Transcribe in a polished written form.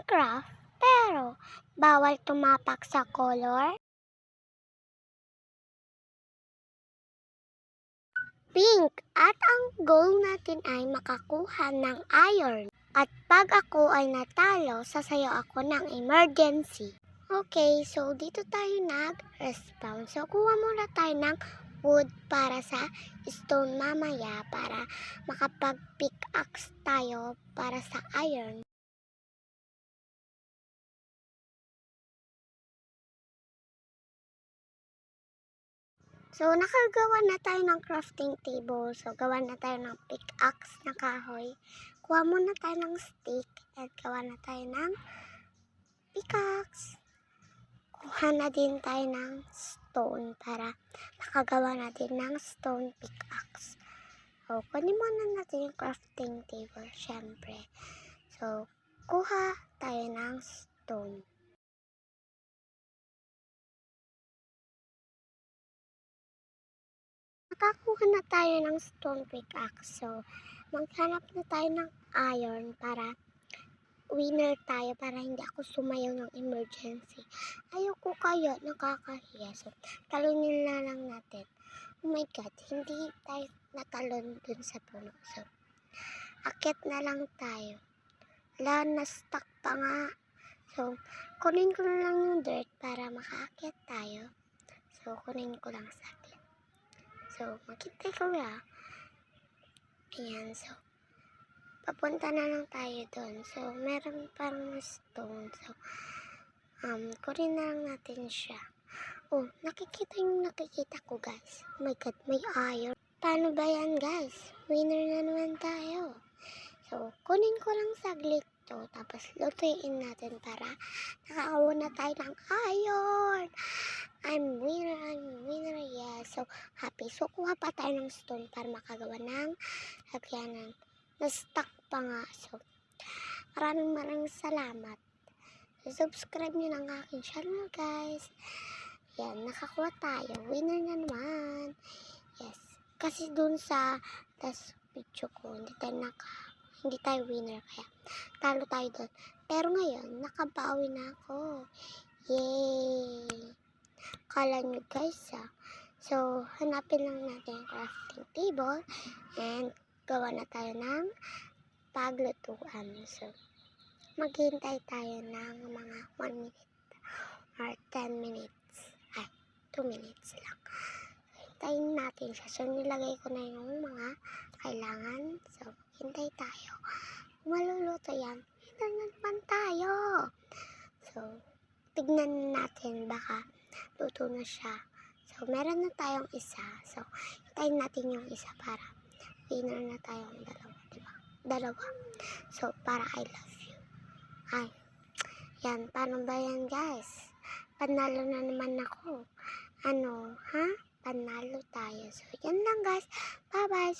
Minecraft, pero bawal tumapak sa color pink. At ang goal natin ay makakuha ng iron. At pag ako ay natalo, sasayaw ako ng emergency. Okay, so dito tayo nag-respawn. So kuha muna tayo ng wood para sa stone mamaya para makapag-pickaxe tayo para sa iron. So, nakagawa na tayo ng crafting table. So, gawa na tayo ng pickaxe na kahoy. Kuha muna tayo ng stick at gawa na tayo ng pickaxe. Kuha na din tayo ng stone para makagawa natin ng stone pickaxe. So, kunin muna natin yung crafting table, syempre. So, kuha tayo ng stone. Nakakuha na tayo ng stone pickaxe. So, maghanap na tayo ng iron para winner tayo para hindi ako sumayaw ng emergency. Ayoko kaya, nakakahiya. So, talunin na lang natin. Oh my God, hindi tayo natalon dun sa puno. So, akit na lang tayo. Wala, na-stuck pa nga. So, kunin ko na lang yung dirt para makaakit tayo. So, kunin ko lang sa akin. So, makita ko ya. Ayan, so, papunta na lang tayo doon. So, meron parang stone. So, kunin na lang natin siya. Oh, nakikita ko, guys. Oh my God, may iron. Paano ba yan, guys? Winner na naman tayo. So, kunin ko lang saglit to. Tapos, lutuin natin para nakakawa na tayo ng iron. I'm winner, yeah. So, happy. So, kuha pa tayo ng stone para makagawa ng hagyanan. Na-stuck pa nga. So, maraming salamat. So, subscribe nyo ng aking channel, guys. Yan, nakakuha tayo. Winner na naman. Yes. Kasi dun sa last video ko, hindi tayo winner. Kaya, talo tayo dun. Pero ngayon, nakabawi na ako. Yay! Kala nyo guys So, hanapin lang natin yung crafting table and gawa na tayo ng paglutuan. So, maghintay tayo ng mga 1 minute or 10 minutes. 2 minutes lang. Hintayin natin siya. So, nilagay ko na yung mga kailangan. So, hintay tayo. Maluluto yan. Hintay na naman tayo. So, tignan natin baka luto na siya. So, meron na tayong isa. So, hintayin natin yung isa para winner na tayong dalawa. Diba? Dalawa. So, para I love you. Ay, yan. Paano ba yan, guys? Panalo na naman ako. Panalo tayo. So, yan lang, guys. Bye-bye.